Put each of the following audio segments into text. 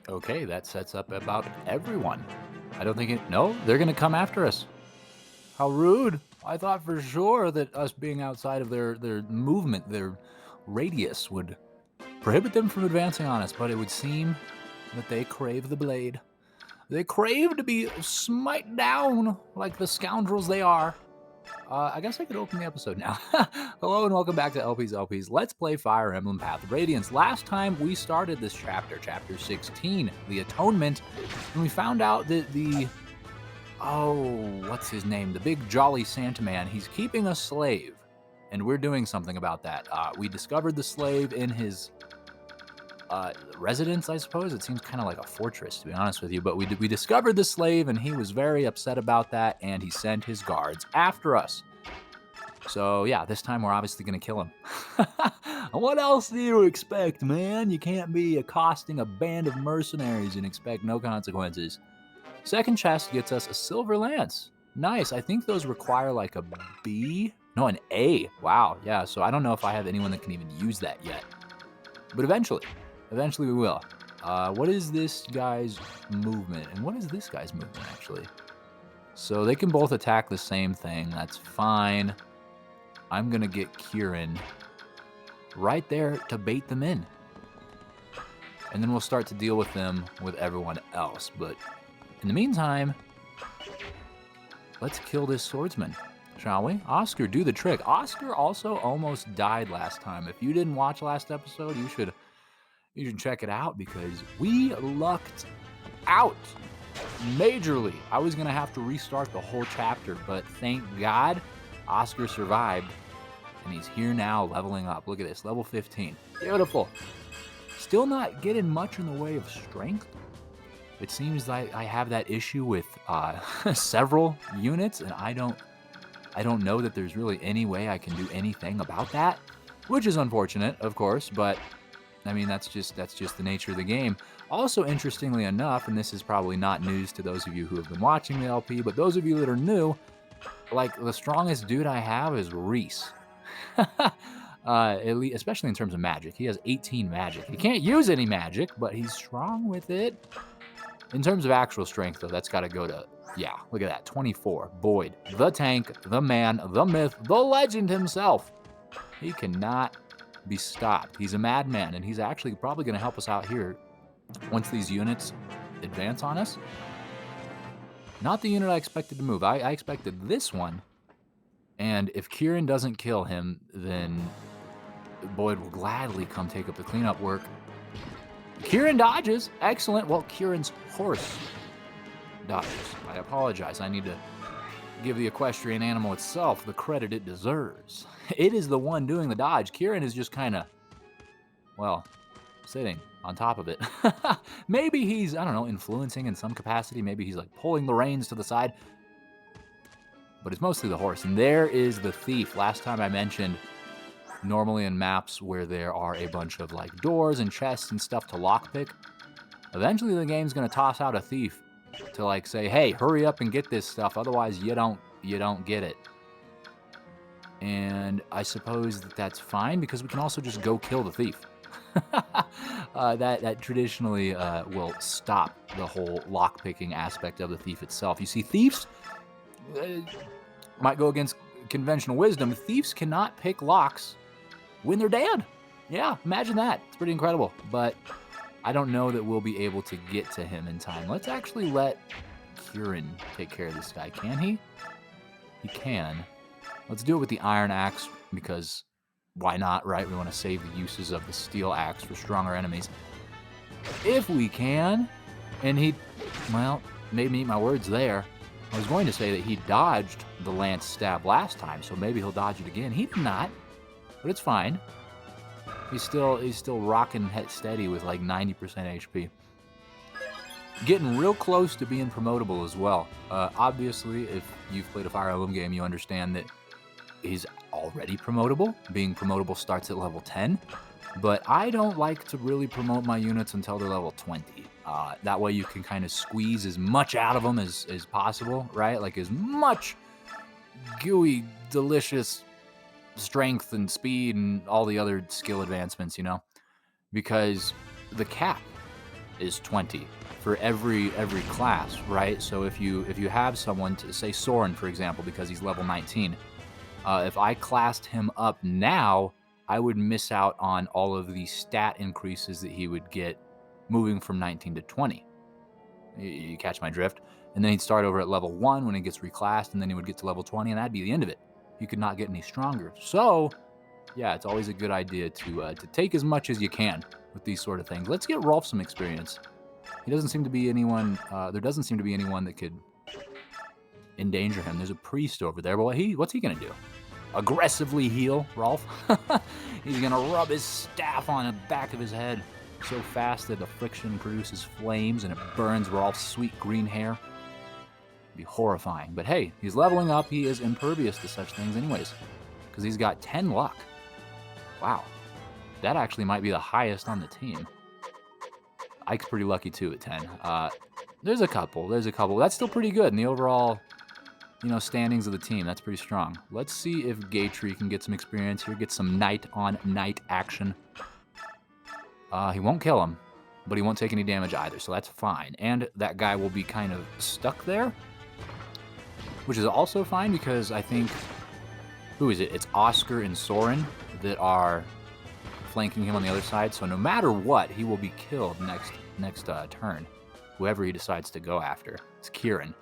Okay, that sets up about everyone. I don't think it. No, they're gonna come after us. How rude! I thought for sure that us being outside of their movement, their radius, would prohibit them from advancing on us, but it would seem that they crave the blade. They crave to be smite down like the scoundrels they are. I guess I could open the episode now. Hello and welcome back to LP's. Let's play Fire Emblem Path of Radiance. Last time we started this chapter 16, the Atonement, and we found out that what's his name? The big jolly Santa man, he's keeping a slave, and we're doing something about that. We discovered the slave in his residence, I suppose. It seems kind of like a fortress, to be honest with you, but we discovered the slave, and he was very upset about that, and he sent his guards after us. So yeah, this time we're obviously going to kill him. What else do you expect, man? You can't be accosting a band of mercenaries and expect no consequences. Second chest gets us a silver lance. Nice. I think those require like a B. No, an A. Wow. Yeah, so I don't know if I have anyone that can even use that yet. But eventually we will. What is this guy's movement? And what is this guy's movement, actually? So they can both attack the same thing. That's fine. I'm going to get Kieran right there to bait them in. And then we'll start to deal with them with everyone else. But in the meantime, let's kill this swordsman, shall we? Oscar, do the trick. Oscar also almost died last time. If you didn't watch last episode, you should check it out because we lucked out majorly. I was going to have to restart the whole chapter, but thank God Oscar survived, and he's here now leveling up. Look at this, level 15. Beautiful. Still not getting much in the way of strength. It seems like I have that issue with several units, and I don't know that there's really any way I can do anything about that, which is unfortunate, of course, but I mean, that's just the nature of the game. Also, interestingly enough, and this is probably not news to those of you who have been watching the LP, but those of you that are new, like the strongest dude I have is Reese. Especially in terms of magic. He has 18 magic. He can't use any magic, but he's strong with it. In terms of actual strength, though, that's got to go to, yeah, look at that, 24. Boyd, the tank, the man, the myth, the legend himself. He cannot be stopped. He's a madman, and he's actually probably going to help us out here once these units advance on us. Not the unit I expected to move. I expected this one, and if Kieran doesn't kill him, then Boyd will gladly come take up the cleanup work. Kieran dodges. Excellent. Well, Kieran's horse dodges. I apologize. I need to give the equestrian animal itself the credit it deserves. It is the one doing the dodge. Kieran is just kind of, well, sitting on top of it. Maybe he's, I don't know, influencing in some capacity. Maybe he's like pulling the reins to the side. But it's mostly the horse. And there is the thief. Last time I mentioned, normally in maps where there are a bunch of like doors and chests and stuff to lockpick, eventually the game's going to toss out a thief to like say, hey, hurry up and get this stuff, otherwise you don't get it. And I suppose that's fine because we can also just go kill the thief. That traditionally will stop the whole lockpicking aspect of the thief itself. You see, thieves might go against conventional wisdom. Thieves cannot pick locks when they're dead. Yeah, imagine that. It's pretty incredible. But I don't know that we'll be able to get to him in time. Let's actually let Kieran take care of this guy. Can he? He can. Let's do it with the iron axe because why not, right? We want to save the uses of the steel axe for stronger enemies. If we can. And he, well, made me eat my words there. I was going to say that he dodged the lance stab last time, so maybe he'll dodge it again. He did not, but it's fine. He's still rocking steady with like 90% HP. Getting real close to being promotable as well. Obviously, if you've played a Fire Emblem game, you understand that he's already promotable. Being promotable starts at level 10, but I don't like to really promote my units until they're level 20. That way you can kind of squeeze as much out of them as possible, right? Like as much gooey, delicious strength and speed and all the other skill advancements, you know? Because the cap is 20 for every class, right? So if you have someone, to say Soren, for example, because he's level 19, if I classed him up now, I would miss out on all of the stat increases that he would get moving from 19 to 20. You catch my drift? And then he'd start over at level 1 when he gets reclassed, and then he would get to level 20, and that'd be the end of it. He could not get any stronger. So, yeah, it's always a good idea to take as much as you can with these sort of things. Let's get Rolf some experience. He doesn't seem to be anyone, there doesn't seem to be anyone that could endanger him. There's a priest over there, but what's he going to do? Aggressively heal Rolf? He's going to rub his staff on the back of his head so fast that the friction produces flames and it burns Rolf's sweet green hair. It'd be horrifying. But hey, he's leveling up. He is impervious to such things anyways, because he's got 10 luck. Wow. That actually might be the highest on the team. Ike's pretty lucky too at 10. There's a couple. That's still pretty good in the overall, standings of the team. That's pretty strong. Let's see if Gaytree can get some experience here, get some night-on-night action. He won't kill him, but he won't take any damage either, so that's fine. And that guy will be kind of stuck there, which is also fine because I think, who is it? It's Oscar and Soren that are flanking him on the other side, so no matter what, he will be killed next turn, whoever he decides to go after. It's Kieran.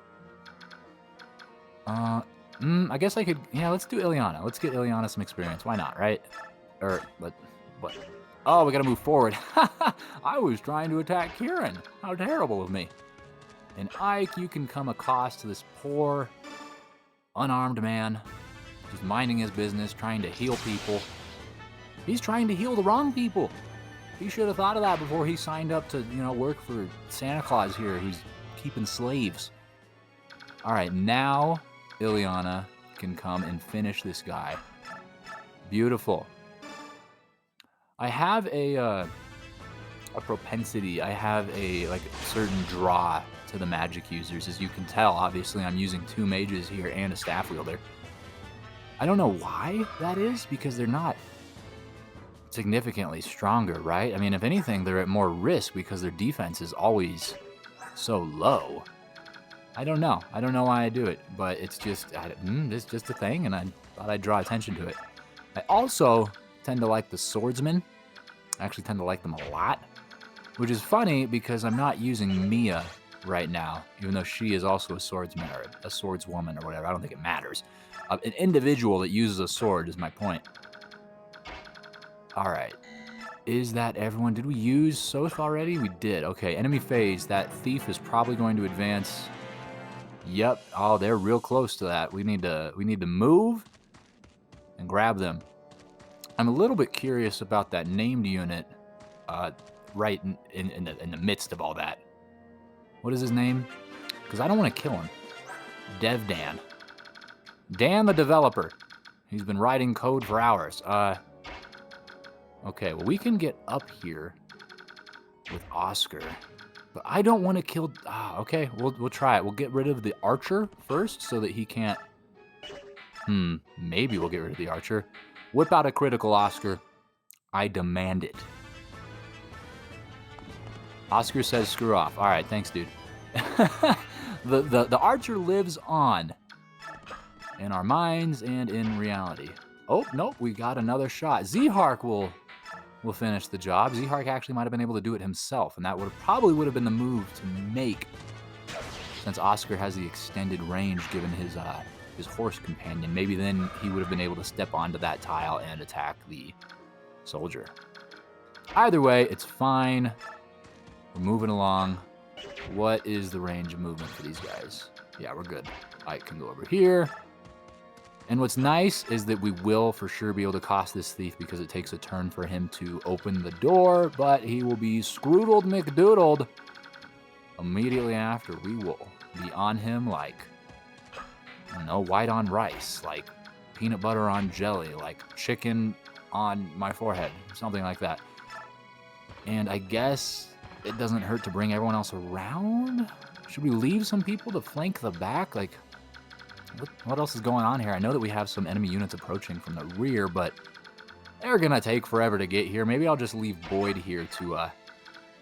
I guess I could, let's do Ileana. Let's get Ileana some experience. Why not, right? What? Oh, we gotta move forward. I was trying to attack Kieran. How terrible of me. And Ike, you can come accost this poor, unarmed man, just minding his business, trying to heal people. He's trying to heal the wrong people. He should have thought of that before he signed up to, work for Santa Claus here, who's keeping slaves. All right, now Ileana can come and finish this guy. Beautiful. I have a propensity. I have a certain draw to the magic users, as you can tell. Obviously, I'm using 2 mages here and a staff wielder. I don't know why that is, because they're not significantly stronger, right? I mean, if anything, they're at more risk because their defense is always so low. I don't know. I don't know why I do it, but it's just a thing, and I thought I'd draw attention to it. I also tend to like the swordsmen. I actually tend to like them a lot, which is funny because I'm not using Mia right now, even though she is also a swordsman or a swordswoman or whatever. I don't think it matters. An individual that uses a sword is my point. All right. Is that everyone? Did we use Soth already? We did. Okay, enemy phase. That thief is probably going to advance. Yep. Oh, they're real close to that. We need to move and grab them. I'm a little bit curious about that named unit right in the midst of all that. What is his name? Because I don't want to kill him. Dev Dan. Dan the developer. He's been writing code for hours. Okay, well, we can get up here with Oscar. But I don't want to kill... okay, we'll try it. We'll get rid of the archer first so that he can't... maybe we'll get rid of the archer. Whip out a critical, Oscar. I demand it. Oscar says screw off. All right, thanks, dude. The archer lives on in our minds and in reality. Oh, nope, we got another shot. Zehark will finish the job. Zehark actually might have been able to do it himself, and that probably would have been the move to make, since Oscar has the extended range given his horse companion. Maybe then he would have been able to step onto that tile and attack the soldier. Either way, it's fine. We're moving along. What is the range of movement for these guys? Yeah, we're good. I can go over here. And what's nice is that we will for sure be able to cost this thief because it takes a turn for him to open the door, but he will be scroodled McDoodled immediately after. We will be on him like, I don't know, white on rice, like peanut butter on jelly, like chicken on my forehead, something like that. And I guess it doesn't hurt to bring everyone else around. Should we leave some people to flank the back? Like, what else is going on here? I know that we have some enemy units approaching from the rear, but they're gonna take forever to get here. Maybe I'll just leave Boyd here to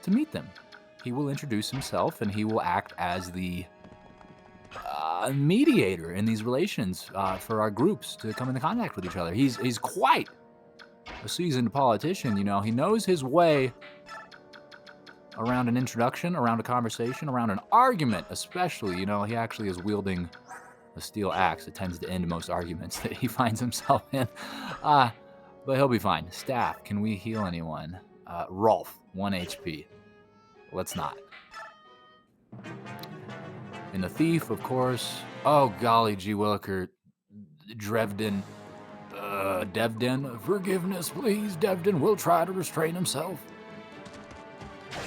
meet them. he will introduce himself, and he will act as the mediator in these relations for our groups to come into contact with each other. He's quite a seasoned politician, you know. He knows his way around an introduction, around a conversation, around an argument especially. You know, he actually is wielding a steel axe. It tends to end most arguments that he finds himself in. But he'll be fine. Staff, can we heal anyone? Rolf, 1 HP. Let's not. And the thief, of course. Oh, golly gee williker. Devden. Forgiveness, please. Devden will try to restrain himself.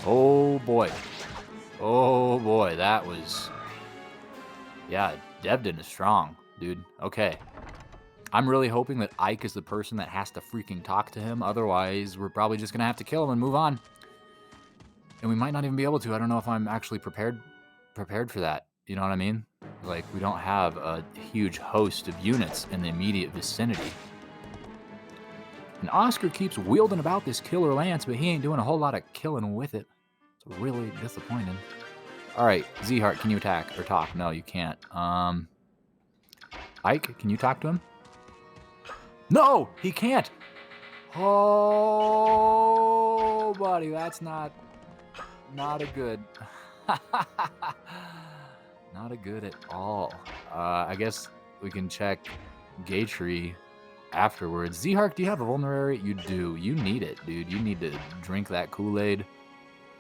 Oh, boy. Oh, boy. That was... Yeah, Devden is strong, dude. Okay. I'm really hoping that Ike is the person that has to freaking talk to him. Otherwise, we're probably just going to have to kill him and move on. And we might not even be able to. I don't know if I'm actually prepared for that. You know what I mean? Like, we don't have a huge host of units in the immediate vicinity. And Oscar keeps wielding about this killer lance, but he ain't doing a whole lot of killing with it. It's really disappointing. All right, Z-Heart, can you attack or talk? No, you can't. Ike, can you talk to him? No, he can't. Oh, buddy, that's not a good. Not a good at all. I guess we can check Gatry afterwards. Z-Hark, do you have a vulnerary? You do. You need it, dude. You need to drink that Kool-Aid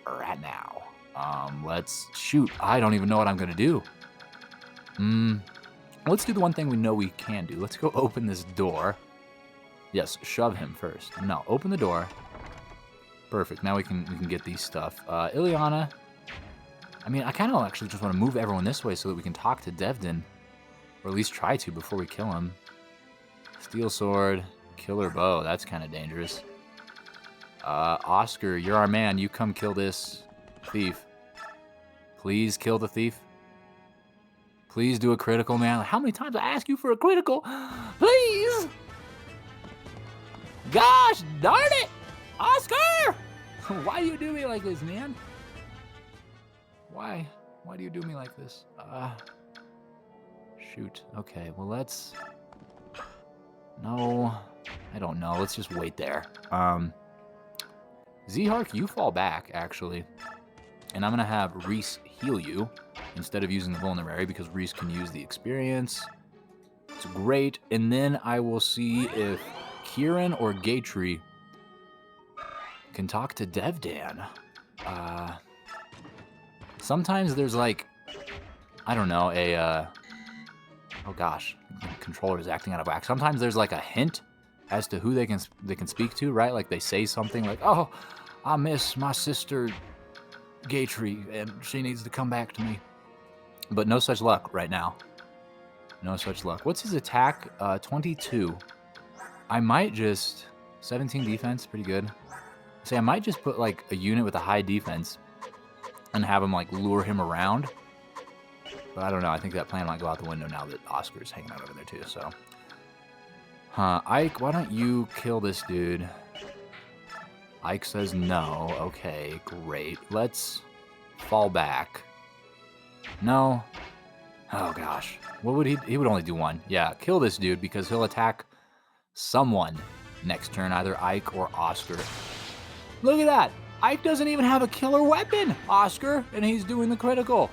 right now. Let's shoot. I don't even know what I'm gonna do. Let's do the one thing we know we can do. Let's go open this door. Yes, shove him first. No, open the door. Perfect. Now we can get these stuff. Ileana. I mean, I kind of actually just want to move everyone this way so that we can talk to Devden, or at least try to before we kill him. Steel sword, killer bow. That's kind of dangerous. Oscar, you're our man. You come kill this thief. Please kill the thief. Please do a critical, man. How many times I ask you for a critical? Please! Gosh darn it! Oscar! Why do you do me like this, man? Why? Why do you do me like this? Shoot. Okay, well, let's... No, I don't know. Let's just wait there. Z-Hark, you fall back, actually. And I'm going to have Reese heal you instead of using the vulnerary because Reese can use the experience. It's great. And then I will see if Kieran or Gatry can talk to Devdan. Sometimes there's like, I don't know, oh gosh, the controller is acting out of whack. Sometimes there's like a hint as to who they can speak to, right? Like they say something like, "Oh, I miss my sister Gatry, and she needs to come back to me." But no such luck right now. No such luck. What's his attack? 22. I might just 17 defense, pretty good. Say I might just put like a unit with a high defense and have him like lure him around. But I don't know. I think that plan might go out the window now that Oscar's hanging out over there too. So, Ike, why don't you kill this dude? Ike says no. Okay, great. Let's fall back. No. Oh gosh. What would he would only do one. Yeah, kill this dude because he'll attack someone next turn, either Ike or Oscar. Look at that. Ike doesn't even have a killer weapon, Oscar, and he's doing the critical.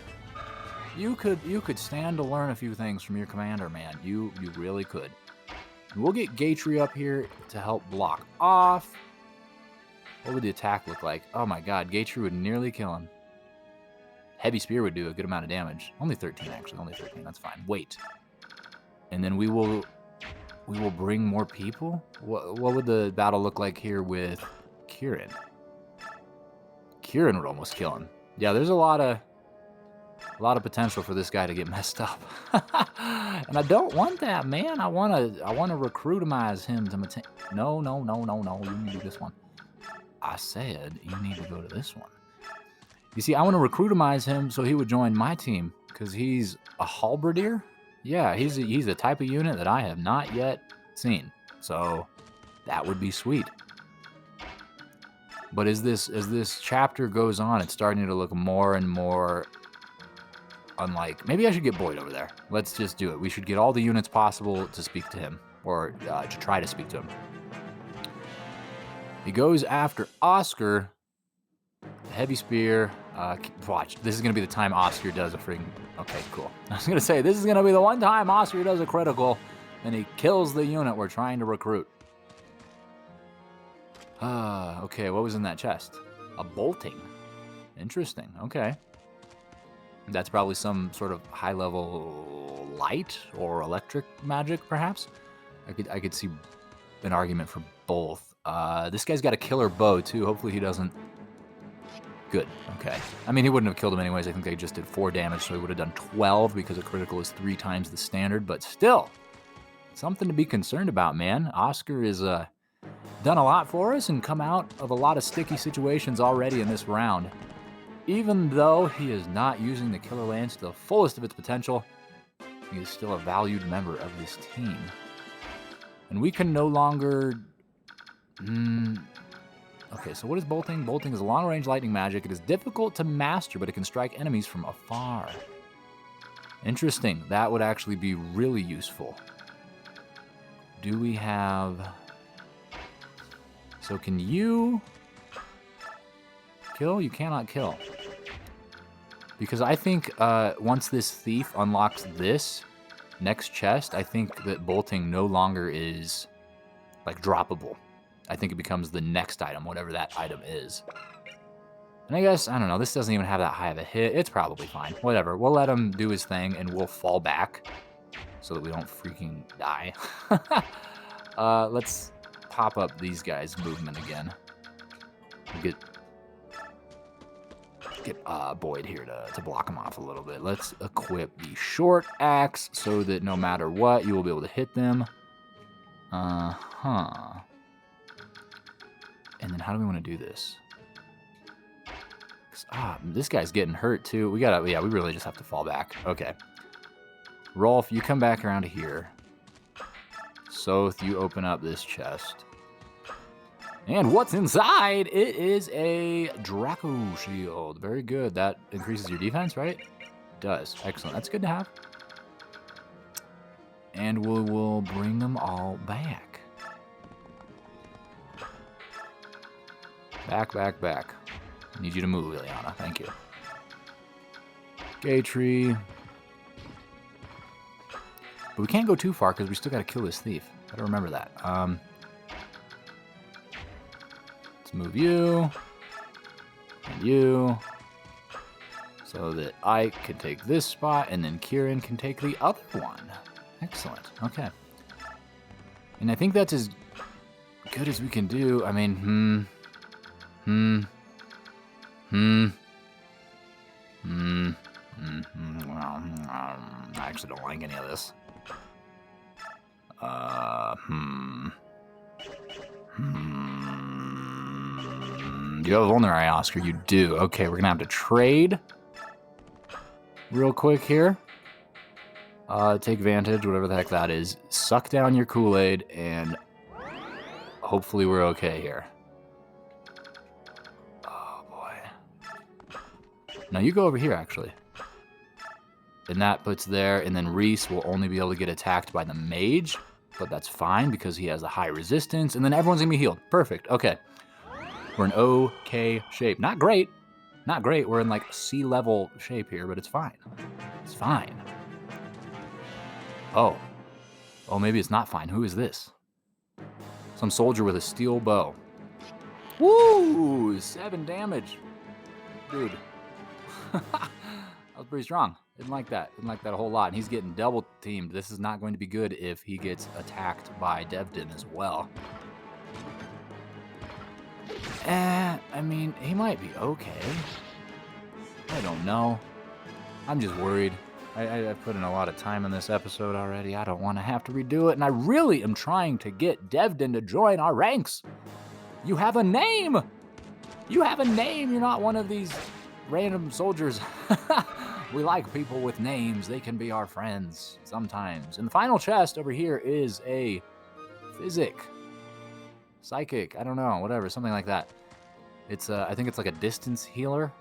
You could stand to learn a few things from your commander, man. You really could. And we'll get Gatry up here to help block off. What would the attack look like? Oh my god, Gatry would nearly kill him. Heavy Spear would do a good amount of damage. Only 13, actually. Only 13. That's fine. Wait. And then we will bring more people? What would the battle look like here with Kieran? Kieran would almost kill him. Yeah, there's a lot of potential for this guy to get messed up. And I don't want that, man. I want to recruitimize him to No. You need to do this one. I said you need to go to this one. You see, I want to recruitimize him so he would join my team because he's a halberdier. Yeah, he's a type of unit that I have not yet seen. So that would be sweet. But as this chapter goes on, it's starting to look more and more unlike. Maybe I should get Boyd over there. Let's just do it. We should get all the units possible to speak to him, or to try to speak to him. He goes after Oscar. Heavy spear. Watch. This is going to be the time Oscar does a freaking... Okay, cool. I was going to say, this is going to be the one time Oscar does a critical, and he kills the unit we're trying to recruit. Okay, what was in that chest? A bolting. Interesting. Okay. That's probably some sort of high-level light or electric magic, perhaps? I could see an argument for both. This guy's got a killer bow, too. Hopefully he doesn't... Good. Okay. I mean, he wouldn't have killed him anyways. I think they just did 4 damage, so he would have done 12 because a critical is 3 times the standard. But still, something to be concerned about, man. Oscar is done a lot for us and come out of a lot of sticky situations already in this round. Even though he is not using the Killer Lance to the fullest of its potential, he is still a valued member of this team. And we can no longer... Okay, so what is bolting? Bolting is a long-range lightning magic. It is difficult to master, but it can strike enemies from afar. Interesting. That would actually be really useful. Do we have... So can you... kill? You cannot kill. Because I think once this thief unlocks this next chest, I think that bolting no longer is, like, droppable. I think it becomes the next item, whatever that item is. And I guess, I don't know, this doesn't even have that high of a hit. It's probably fine. Whatever. We'll let him do his thing, and we'll fall back so that we don't freaking die. Let's pop up these guys' movement again. We'll get Boyd here to block him off a little bit. Let's equip the short axe so that no matter what, you will be able to hit them. And then how do we want to do this? This guy's getting hurt too. We really just have to fall back. Okay. Rolf, you come back around here. Soth, you open up this chest. And what's inside? It is a Draco shield. Very good. That increases your defense, right? It does. Excellent. That's good to have. And we'll bring them all back. Back. I need you to move, Ileana. Thank you. Gay tree. But we can't go too far because we still got to kill this thief. Gotta remember that. Let's move you. And you. So that I can take this spot and then Kieran can take the other one. Excellent. Okay. And I think that's as good as we can do. I mean, I actually don't like any of this. Do you have vulnerary, Oscar? You do. Okay, we're gonna have to trade real quick here. Take vantage, whatever the heck that is. Suck down your Kool-Aid, and hopefully we're okay here. Oh, boy. Now you go over here, actually. And that puts there, and then Reese will only be able to get attacked by the mage, but that's fine because he has a high resistance, and then everyone's gonna be healed. Perfect, okay. We're in okay shape. Not great. Not great. We're in like C-level shape here, but it's fine. It's fine. Oh. Oh, maybe it's not fine. Who is this? Some soldier with a steel bow. Woo! 7 damage. Dude. That was pretty strong. Didn't like that. Didn't like that a whole lot. And he's getting double teamed. This is not going to be good if he gets attacked by Devdin as well. I mean, he might be okay. I don't know. I'm just worried. I've put in a lot of time in this episode already. I don't want to have to redo it, and I really am trying to get Devdin to join our ranks. You have a name! You have a name! You're not one of these random soldiers. We like people with names. They can be our friends sometimes. And the final chest over here is a Psychic. I don't know, whatever, something like that. It's I think it's like a distance healer.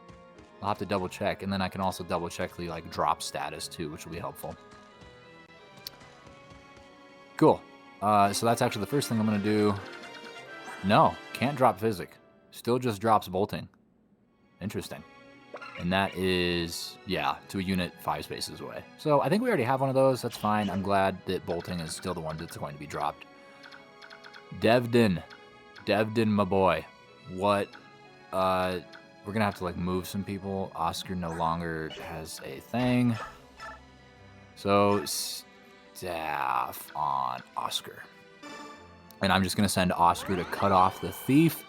I'll have to double check, and then I can also double check the like drop status too, which will be helpful. Cool. So that's actually the first thing I'm gonna do. No, can't drop physic. Still just drops bolting. Interesting. And that is, yeah, to a unit 5 spaces away. So I think we already have one of those. That's fine. I'm glad that bolting is still the one that's going to be dropped. Devdin, my boy. What? We're going to have to, like, move some people. Oscar no longer has a thing. So, staff on Oscar. And I'm just going to send Oscar to cut off the thief.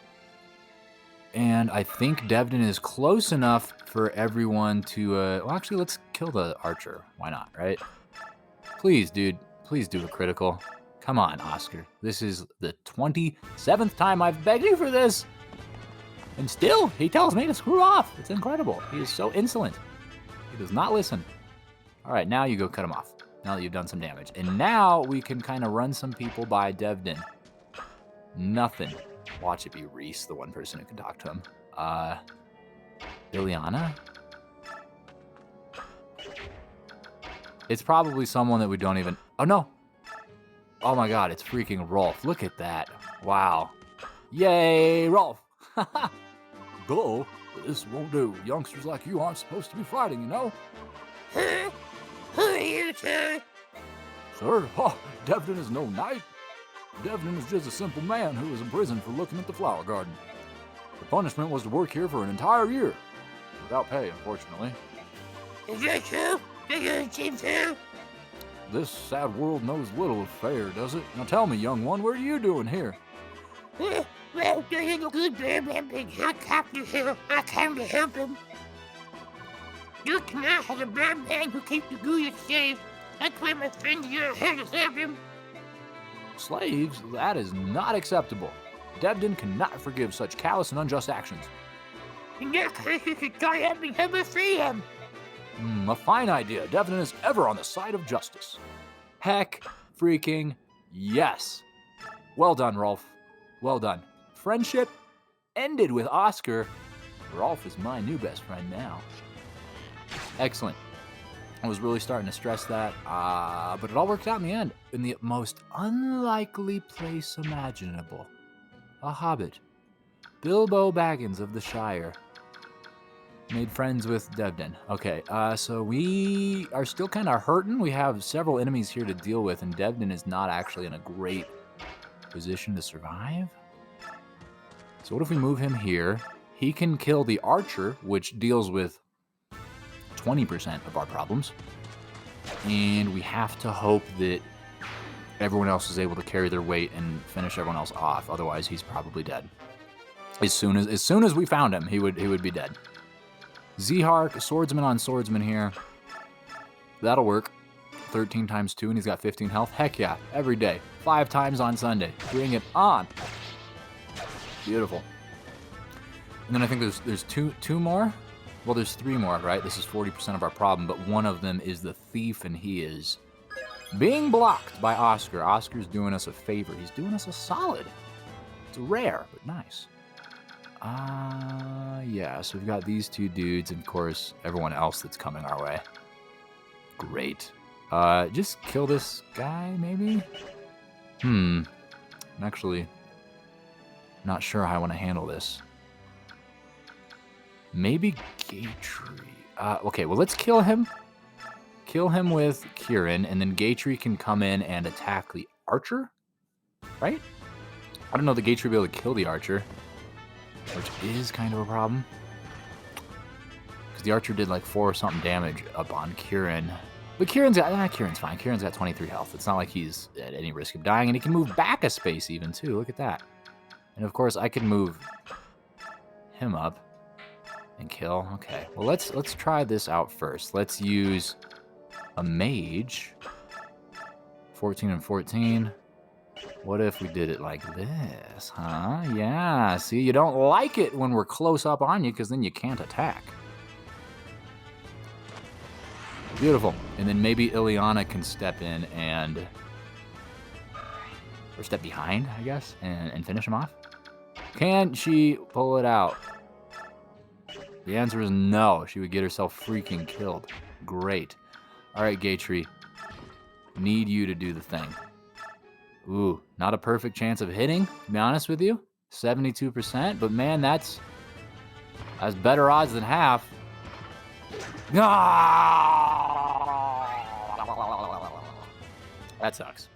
And I think Devdin is close enough for everyone to, well, actually, let's kill the archer. Why not, right? Please, dude. Please do a critical. Come on, Oscar. This is the 27th time I've begged you for this. And still, he tells me to screw off. It's incredible. He is so insolent. He does not listen. All right, now you go cut him off. Now that you've done some damage. And now we can kind of run some people by Devdin. Nothing. Watch it be Reese, the one person who can talk to him. Ileana? It's probably someone that we don't even... Oh, no. Oh, my God. It's freaking Rolf. Look at that. Wow. Yay, Rolf. Go. This won't do. Youngsters like you aren't supposed to be fighting, you know? Who are you, sir? Sir? Oh, Devdin is no knight. Devdin is just a simple man who was imprisoned for looking at the flower garden. The punishment was to work here for an entire year. Without pay, unfortunately. Is that true? Does it seem fair? This sad world knows little of fair, does it? Now tell me, young one, what are you doing here? Well, there's a good man being captured here. I came to help him. You cannot have a bad man who keeps the good safe. That's why my friends here are here to serve him. Slaves? That is not acceptable. Devdin cannot forgive such callous and unjust actions. In that case, you should try helping him and free him. A fine idea. Devdin is ever on the side of justice. Heck freaking yes. Well done, Rolf. Well done. Friendship ended with Oscar. Rolf is my new best friend now. Excellent. I was really starting to stress that, but it all worked out in the end. In the most unlikely place imaginable. A hobbit. Bilbo Baggins of the Shire. Made friends with Devdin. Okay, so we are still kind of hurting. We have several enemies here to deal with, and Devdin is not actually in a great position to survive. So what if we move him here? He can kill the archer, which deals with 20% of our problems. And we have to hope that everyone else is able to carry their weight and finish everyone else off. Otherwise, he's probably dead. As soon as we found him, he would be dead. Zehark, swordsman on swordsman here. That'll work. 13 times 2, and he's got 15 health. Heck yeah, every day. 5 times on Sunday. Bring it on. Beautiful. And then I think there's two more. Well, there's 3 more, right? This is 40% of our problem, but one of them is the thief, and he is being blocked by Oscar. Oscar's doing us a favor. He's doing us a solid. It's rare, but nice. Yeah, so we've got these 2 dudes, and of course, everyone else that's coming our way. Great. Just kill this guy, maybe? I'm actually not sure how I want to handle this. Maybe Gatry. Okay, well, let's kill him. Kill him with Kieran, and then Gatry can come in and attack the archer, right? I don't know that Gatry will be able to kill the archer, which is kind of a problem. Because the archer did like 4 or something damage up on Kieran. But Kieran's fine. Kieran's got 23 health. It's not like he's at any risk of dying, and he can move back a space even, too. Look at that. And, of course, I can move him up and kill. Okay, well, let's try this out first. Let's use a mage. 14 and 14. What if we did it like this, huh? Yeah, see, you don't like it when we're close up on you, because then you can't attack. Beautiful. And then maybe Ileana can step in and... or step behind, I guess, and finish him off. Can she pull it out? The answer is no. She would get herself freaking killed. Great. All right, Gatry. Need you to do the thing. Ooh, not a perfect chance of hitting, to be honest with you. 72%, but man, that's better odds than half. That sucks.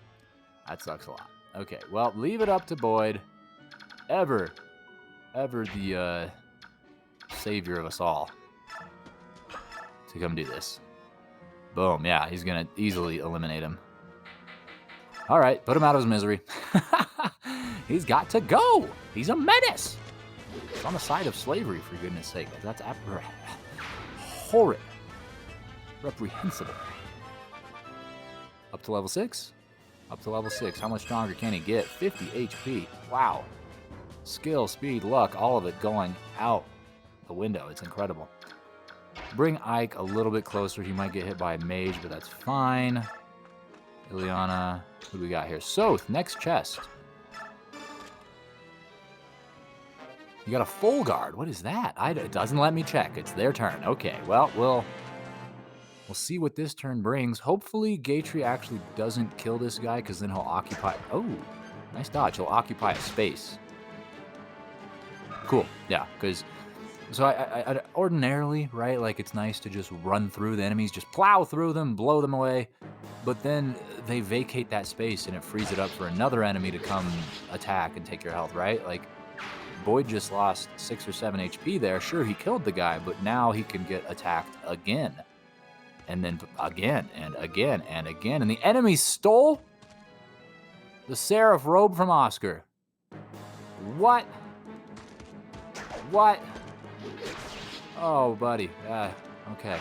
That sucks a lot. Okay, well, leave it up to Boyd. Ever the savior of us all, to come do this. Boom, yeah, he's gonna easily eliminate him. All right, put him out of his misery. He's got to go. He's a menace. He's on the side of slavery, for goodness sake. That's horrid. Reprehensible. Up to level 6? Up to level 6. How much stronger can he get? 50 HP. Wow. Skill, speed, luck, all of it going out the window. It's incredible. Bring Ike a little bit closer. He might get hit by a mage, but that's fine. Ileana, who do we got here? Soth, next chest. You got a full guard. What is that? It doesn't let me check. It's their turn. Okay, well, we'll see what this turn brings. Hopefully, Gatry actually doesn't kill this guy, because then he'll occupy... Oh, nice dodge. He'll occupy a space. Cool, yeah, because... So I ordinarily, right, like it's nice to just run through the enemies, just plow through them, blow them away, but then they vacate that space and it frees it up for another enemy to come attack and take your health, right? Like, Boyd just lost 6 or 7 HP there. Sure, he killed the guy, but now he can get attacked again. And then again, and again, and again. And the enemy stole the Seraph robe from Oscar. What? What? Oh, buddy. Okay.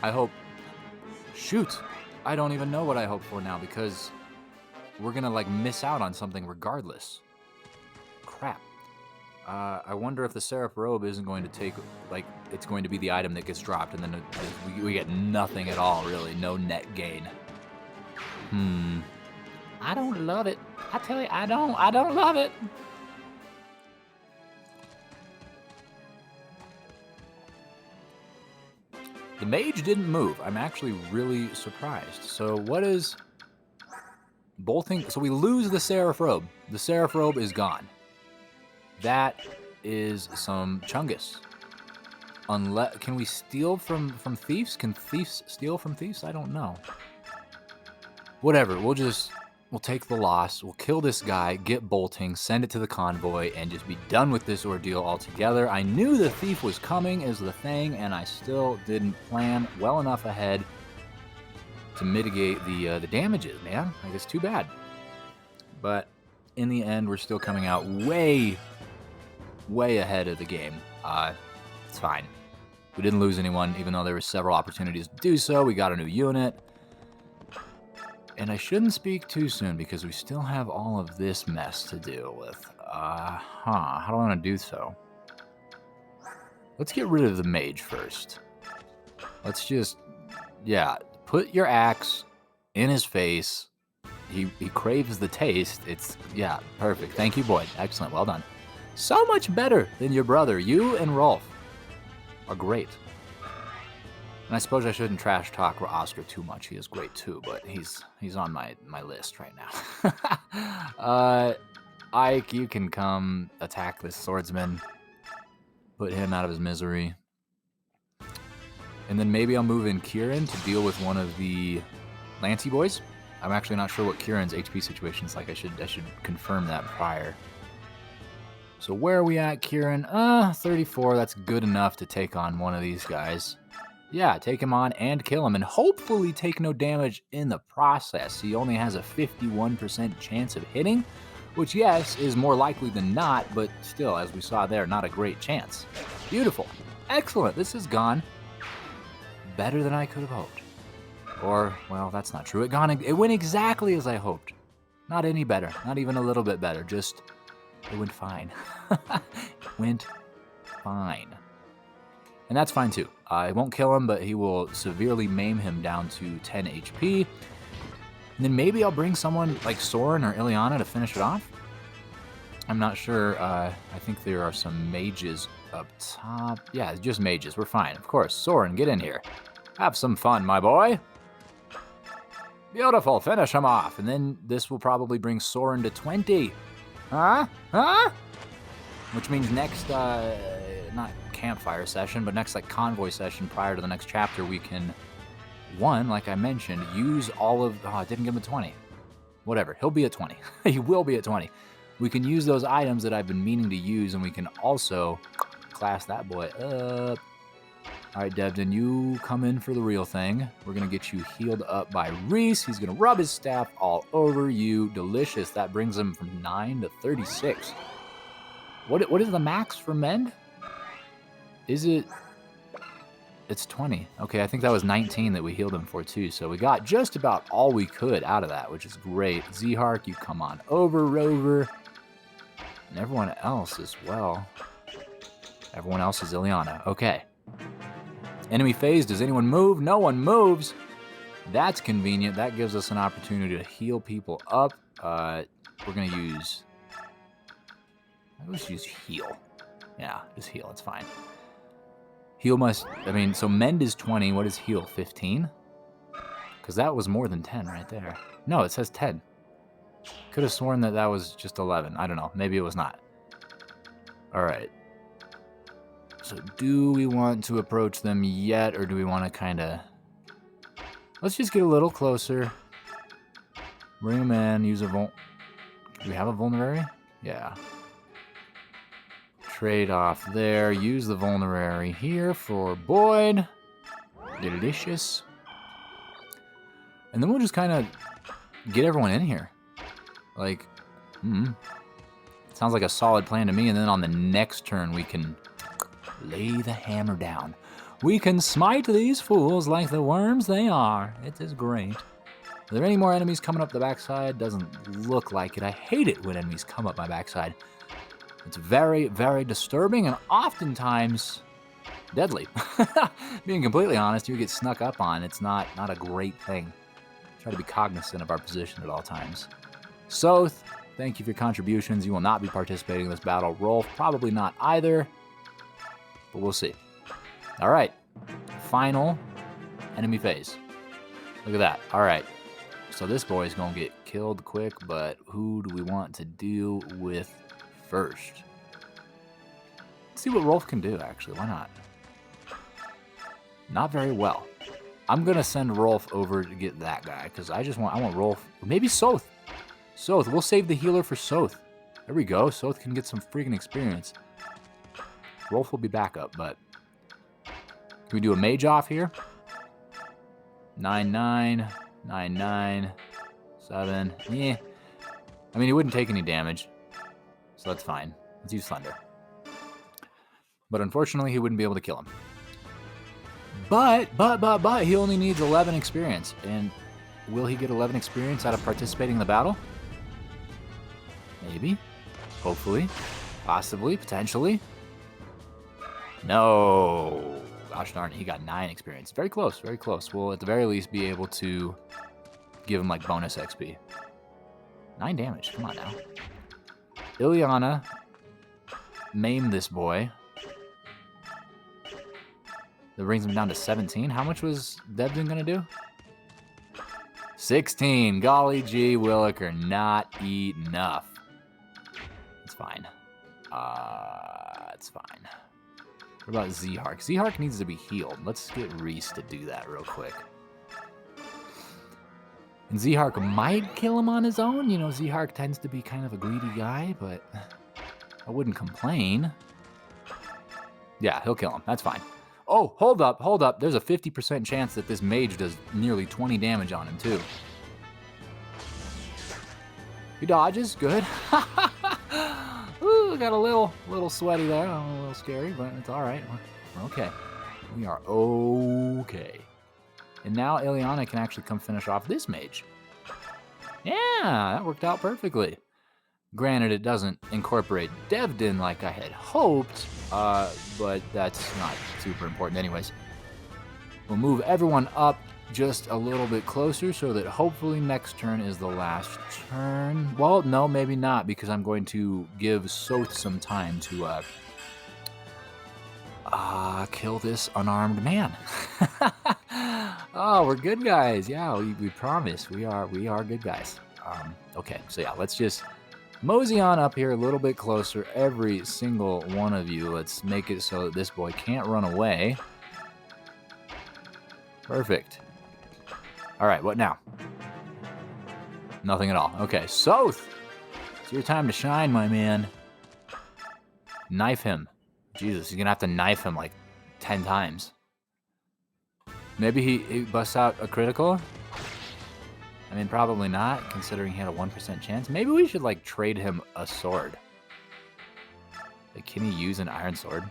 I hope... Shoot! I don't even know what I hope for now, because we're gonna, like, miss out on something regardless. Crap. I wonder if the Seraph robe isn't going to take, like, it's going to be the item that gets dropped, and then we get nothing at all, really. No net gain. I don't love it. I tell you, I don't love it. The mage didn't move. I'm actually really surprised. So what is bolting? So we lose the Seraph robe. The Seraph robe is gone. That is some chungus. Unless, can we steal from thieves? Can thieves steal from thieves? I don't know. Whatever. We'll take the loss. We'll kill this guy, get bolting, send it to the convoy, and just be done with this ordeal altogether. I knew the thief was coming as the thing, and I still didn't plan well enough ahead to mitigate the damages, man. Like, it's too bad. But in the end, we're still coming out way ahead of the game. It's fine. We didn't lose anyone, even though there were several opportunities to do so. We got a new unit. And I shouldn't speak too soon, because we still have all of this mess to deal with. How do I want to do so? Let's get rid of the mage first. Let's just, yeah, put your axe in his face. He craves the taste. It's, yeah, perfect. Thank you, Boyd. Excellent. Well done. So much better than your brother. You and Rolf are great. And I suppose I shouldn't trash talk Oscar too much. He is great too, but he's on my list right now. Ike, you can come attack this swordsman. Put him out of his misery. And then maybe I'll move in Kieran to deal with one of the Lancy boys. I'm actually not sure what Kieran's HP situation is like. I should confirm that prior. So where are we at, Kieran? 34. That's good enough to take on one of these guys. Yeah, take him on and kill him, and hopefully take no damage in the process. He only has a 51% chance of hitting, which, yes, is more likely than not, but still, as we saw there, not a great chance. Beautiful. Excellent. This has gone better than I could have hoped. Or, well, that's not true. It went exactly as I hoped. Not any better. Not even a little bit better. Just, it went fine. It went fine. And that's fine too. It won't kill him, but he will severely maim him down to 10 HP. And then maybe I'll bring someone like Soren or Ileana to finish it off. I'm not sure. I think there are some mages up top. Yeah, just mages. We're fine. Of course. Soren, get in here. Have some fun, my boy. Beautiful. Finish him off. And then this will probably bring Soren to 20. Huh? Huh? Which means next, not campfire session, but next like convoy session prior to the next chapter, we can, one, like I mentioned, use all of, oh, I didn't give him a 20. Whatever, he'll be at 20. He will be at 20. We can use those items that I've been meaning to use, and we can also class that boy up. All right, Devden, you come in for the real thing. We're going to get you healed up by Reese. He's going to rub his staff all over you. Delicious. That brings him from 9 to 36. What is the max for mend? Is it... It's 20. Okay, I think that was 19 that we healed him for, too. So we got just about all we could out of that, which is great. Zhark, you come on over, Rover. And everyone else as well. Everyone else is Ileana. Okay. Enemy phase, does anyone move? No one moves. That's convenient. That gives us an opportunity to heal people up. We're going to use... Let's use heal. Yeah, just heal. It's fine. Heal must... I mean, so mend is 20. What is heal? 15? Because that was more than 10 right there. No, it says 10. Could have sworn that that was just 11. I don't know. Maybe it was not. All right. So do we want to approach them yet, or do we want to kind of... Let's just get a little closer. Bring them in. Use a Do we have a vulnerary? Yeah. Trade off there. Use the vulnerary here for Boyd. Delicious. And then we'll just kind of get everyone in here. Like, sounds like a solid plan to me. And then on the next turn, we can lay the hammer down. We can smite these fools like the worms they are. It is great. Are there any more enemies coming up the backside? Doesn't look like it. I hate it when enemies come up my backside. It's very, very disturbing and oftentimes deadly. Being completely honest, you get snuck up on. It's not a great thing. Try to be cognizant of our position at all times. Soth, thank you for your contributions. You will not be participating in this battle. Rolf, probably not either. But we'll see. All right. Final enemy phase. Look at that. All right. So this boy's going to get killed quick, but who do we want to deal with first? Let's see what Rolf can do, actually. Why not? Not very well. I'm going to send Rolf over to get that guy, because I want Rolf. Maybe Soth. Soth. We'll save the healer for Soth. There we go. Soth can get some freaking experience. Rolf will be back up, but... Can we do a mage off here? 9-9. 9-9. 7. Yeah. I mean, he wouldn't take any damage. So that's fine. Let's use Thunder. But unfortunately, he wouldn't be able to kill him. But, he only needs 11 experience. And will he get 11 experience out of participating in the battle? Maybe. Hopefully. Possibly. Potentially. No. Gosh darn it, he got 9 experience. Very close, very close. We'll at the very least be able to give him like bonus XP. 9 damage, come on now. Ileana, maim this boy. That brings him down to 17. How much was Devden gonna do? 16. Golly gee williker, not enough. It's fine. It's fine. What about Zhark? Zhark needs to be healed. Let's get Reese to do that real quick. And Zhark might kill him on his own. You know, Zhark tends to be kind of a greedy guy, but I wouldn't complain. Yeah, he'll kill him. That's fine. Oh, hold up, hold up. There's a 50% chance that this mage does nearly 20 damage on him, too. He dodges. Good. Ooh, got a little sweaty there. A little scary, but it's all right. We're okay. We are okay. And now Ileana can actually come finish off this mage. Yeah, that worked out perfectly. Granted, it doesn't incorporate Devden like I had hoped, but that's not super important anyways. We'll move everyone up just a little bit closer so that hopefully next turn is the last turn. Well, no, maybe not, because I'm going to give Soth some time to kill this unarmed man. Oh, we're good guys. Yeah, we promise. We are good guys. Okay, so yeah, let's just mosey on up here a little bit closer, every single one of you. Let's make it so that this boy can't run away. Perfect. All right, what now? Nothing at all. Okay, Soth, it's your time to shine, my man. Knife him. Jesus, he's gonna have to knife him like 10 times. Maybe he busts out a critical? I mean, probably not, considering he had a 1% chance. Maybe we should, like, trade him a sword. Like, can he use an iron sword?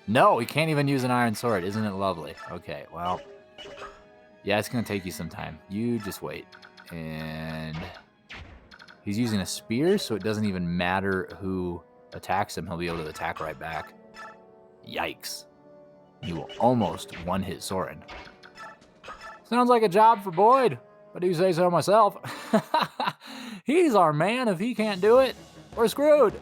No, he can't even use an iron sword. Isn't it lovely? Okay, well, yeah, it's gonna take you some time. You just wait. And he's using a spear, so it doesn't even matter who attacks him. He'll be able to attack right back. Yikes. He will almost one-hit Soren. Sounds like a job for Boyd. What do you say so myself? He's our man. If he can't do it, we're screwed.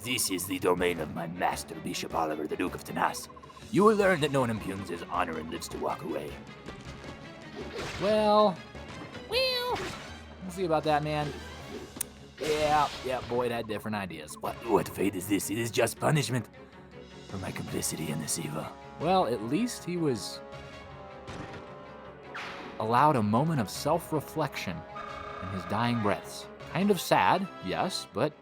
This is the domain of my master, Bishop Oliver, the Duke of Tanas. You will learn that no one impugns his honor and lives to walk away. Well, we'll see about that, man. Yeah, Boyd had different ideas. What fate is this? It is just punishment for my complicity in this evil. Well, at least he was allowed a moment of self-reflection in his dying breaths. Kind of sad, yes, but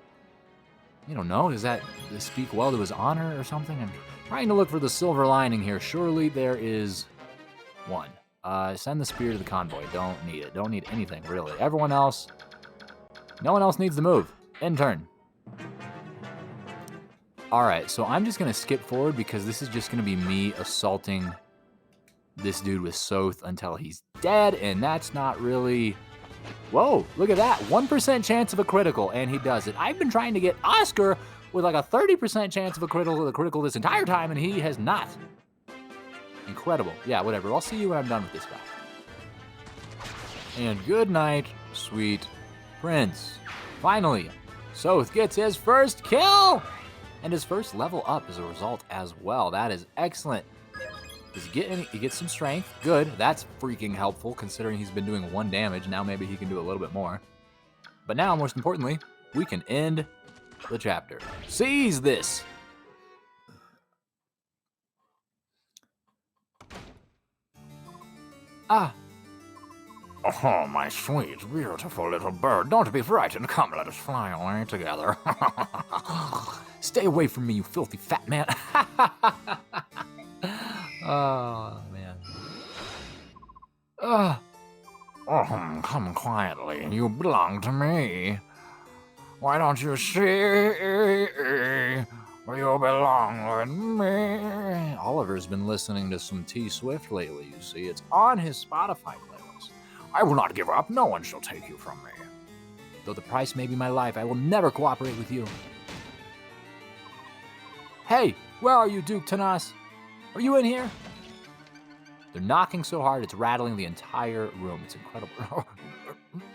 you don't know. Does that speak well to his honor or something? I'm trying to look for the silver lining here. Surely there is one. Send the spear to the convoy. Don't need it. Don't need anything, really. Everyone else, no one else needs to move. End turn. All right, so I'm just going to skip forward because this is just going to be me assaulting this dude with Soth until he's dead, and that's not really... Whoa, look at that. 1% chance of a critical, and he does it. I've been trying to get Oscar with like a 30% chance of a critical this entire time, and he has not. Incredible. Yeah, whatever. I'll see you when I'm done with this guy. And good night, sweet prince. Finally, Soth gets his first kill! And his first level up as a result as well. That is excellent. He gets some strength. Good. That's freaking helpful considering he's been doing 1 damage. Now maybe he can do a little bit more. But now, most importantly, we can end the chapter. Seize this! Ah. Oh, my sweet, beautiful little bird. Don't be frightened. Come, let us fly away together. Stay away from me, you filthy fat man. Oh, man. Come quietly. You belong to me. Why don't you see? You belong with me. Oliver's been listening to some T Swift lately, you see. It's on his Spotify playlist. I will not give up. No one shall take you from me. Though the price may be my life, I will never cooperate with you. Hey, where are you, Duke Tanas? Are you in here? They're knocking so hard, it's rattling the entire room. It's incredible.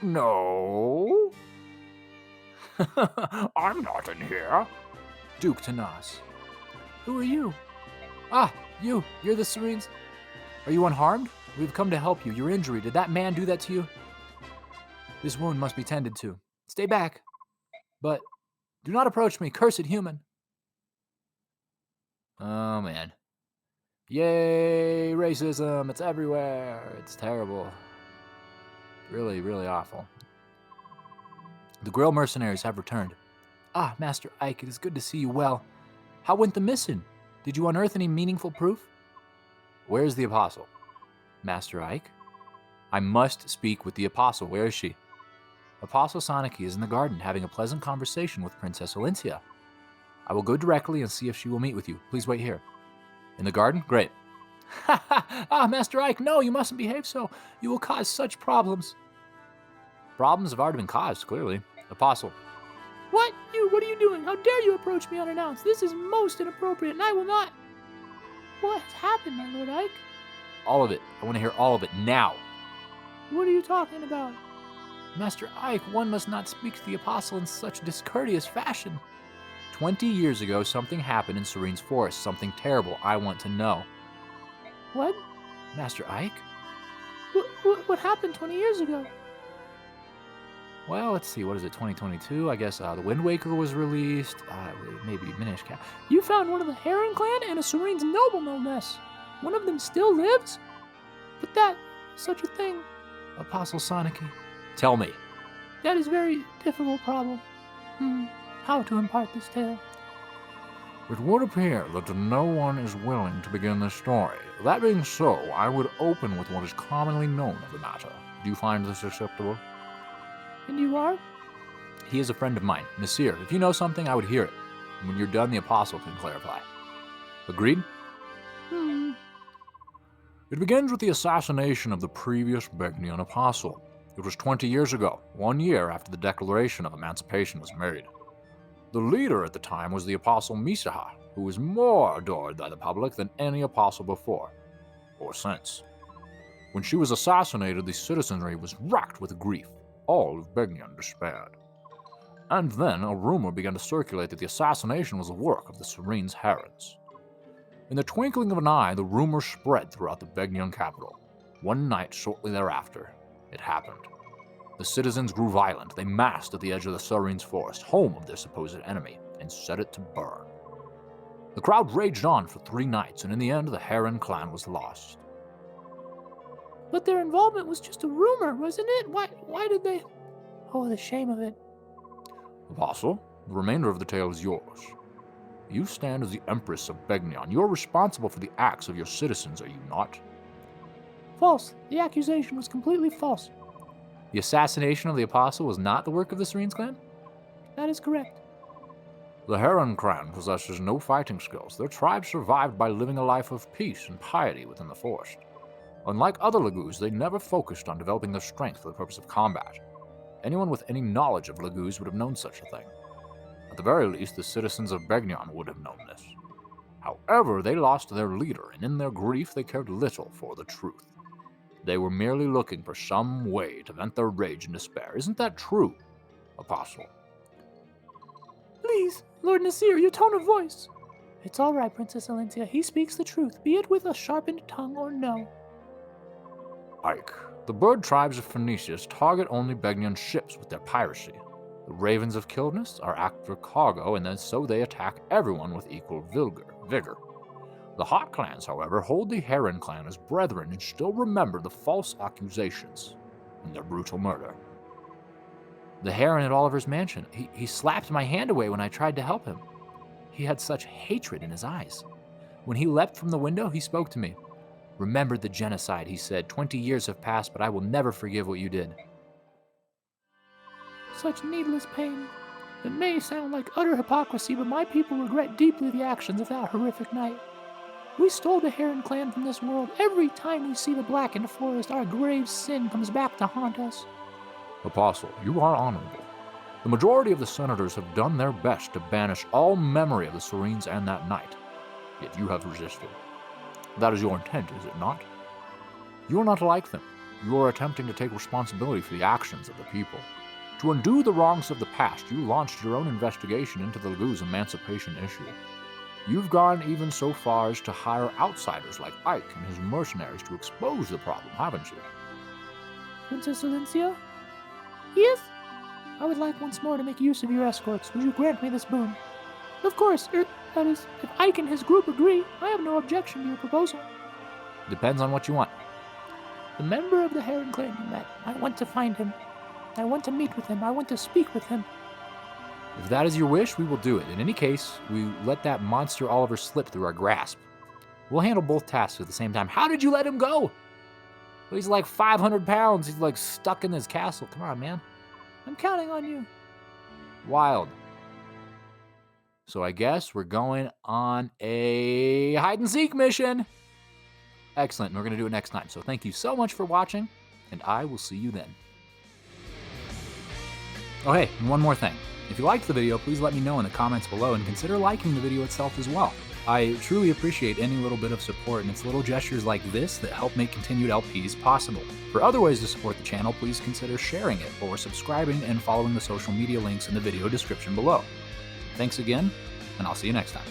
No. I'm not in here. Duke Tanas. Who are you? Ah, you're the Serenes. Are you unharmed? We've come to help you. Your injury, did that man do that to you? This wound must be tended to. Stay back. But do not approach me, cursed human. Oh, man. Yay, racism. It's everywhere. It's terrible. Really, really awful. The Grill mercenaries have returned. Ah, Master Ike, it is good to see you well. How went the mission? Did you unearth any meaningful proof? Where's the Apostle? Master Ike? I must speak with the Apostle. Where is she? Apostle Soniki is in the garden having a pleasant conversation with Princess Olencia. I will go directly and see if she will meet with you. Please wait here. In the garden? Great. Ah, Master Ike, no, you mustn't behave so. You will cause such problems. Problems have already been caused, clearly. Apostle. What? What are you doing? How dare you approach me unannounced? This is most inappropriate, and I will not. What has happened, my Lord Ike? All of it. I want to hear all of it now. What are you talking about? Master Ike, one must not speak to the Apostle in such discourteous fashion. 20 years ago, something happened in Serene's forest, something terrible. I want to know. What? Master Ike? What happened 20 years ago? Well, let's see, what is it, 2022? I guess the Wind Waker was released, maybe Minish Cap. You found one of the Heron clan and a Serene's noble, no less. One of them still lives? But that, such a thing. Apostle Soniki. Tell me. That is a very difficult problem. How to impart this tale? It would appear that no one is willing to begin this story. That being so, I would open with what is commonly known of the matter. Do you find this acceptable? And you are? He is a friend of mine. Nasir, if you know something, I would hear it. And when you're done, the Apostle can clarify. Agreed? It begins with the assassination of the previous Begnian Apostle. It was 20 years ago, 1 year after the Declaration of Emancipation was made. The leader at the time was the Apostle Misaha, who was more adored by the public than any apostle before, or since. When she was assassinated, the citizenry was racked with grief. All of Begnian despaired. And then a rumor began to circulate that the assassination was the work of the Serene's Herons. In the twinkling of an eye, the rumor spread throughout the Begnian capital. One night shortly thereafter, it happened. The citizens grew violent. They massed at the edge of the Serene's forest, home of their supposed enemy, and set it to burn. The crowd raged on for 3 nights, and in the end, the Heron clan was lost. But their involvement was just a rumor, wasn't it? Why did they... Oh, the shame of it. Apostle, the remainder of the tale is yours. You stand as the Empress of Begnion. You are responsible for the acts of your citizens, are you not? False. The accusation was completely false. The assassination of the Apostle was not the work of the Serene's clan? That is correct. The Heron clan possesses no fighting skills. Their tribe survived by living a life of peace and piety within the forest. Unlike other Lagoos, they never focused on developing their strength for the purpose of combat. Anyone with any knowledge of Lagoos would have known such a thing. At the very least, the citizens of Begnion would have known this. However, they lost their leader, and in their grief they cared little for the truth. They were merely looking for some way to vent their rage and despair. Isn't that true, Apostle? Please, Lord Nasir, your tone of voice. It's all right, Princess Alencia. He speaks the truth, be it with a sharpened tongue or no. Ike, the bird tribes of Phoenicius target only Begnian ships with their piracy. The ravens of Kildness are after cargo, and then so they attack everyone with equal vigor. The Hawk clans, however, hold the Heron clan as brethren and still remember the false accusations and their brutal murder. The Heron at Oliver's mansion, he slapped my hand away when I tried to help him. He had such hatred in his eyes. When he leapt from the window, he spoke to me. Remember the genocide, he said. 20 years have passed, but I will never forgive what you did. Such needless pain. It may sound like utter hypocrisy, but my people regret deeply the actions of that horrific night. We stole the Heron clan from this world. Every time we see the blackened forest, our grave sin comes back to haunt us. Apostle, you are honorable. The majority of the senators have done their best to banish all memory of the Serenes and that night. Yet you have resisted. That is your intent, is it not? You are not like them. You are attempting to take responsibility for the actions of the people. To undo the wrongs of the past, you launched your own investigation into the Lagoo's emancipation issue. You've gone even so far as to hire outsiders like Ike and his mercenaries to expose the problem, haven't you? Princess Alencia? Yes? I would like once more to make use of your escorts. Would you grant me this boon? Of course, that is, if Ike and his group agree, I have no objection to your proposal. Depends on what you want. The member of the Heron clan you met, I want to find him. I want to meet with him. I want to speak with him. If that is your wish, we will do it. In any case, we let that monster Oliver slip through our grasp. We'll handle both tasks at the same time. How did you let him go? Well, he's like 500 pounds. He's like stuck in his castle. Come on, man. I'm counting on you. Wild. So I guess we're going on a hide-and-seek mission. Excellent, and we're going to do it next time. So thank you so much for watching, and I will see you then. Oh hey, and one more thing. If you liked the video, please let me know in the comments below, and consider liking the video itself as well. I truly appreciate any little bit of support, and it's little gestures like this that help make continued LPs possible. For other ways to support the channel, please consider sharing it or subscribing and following the social media links in the video description below. Thanks again, and I'll see you next time.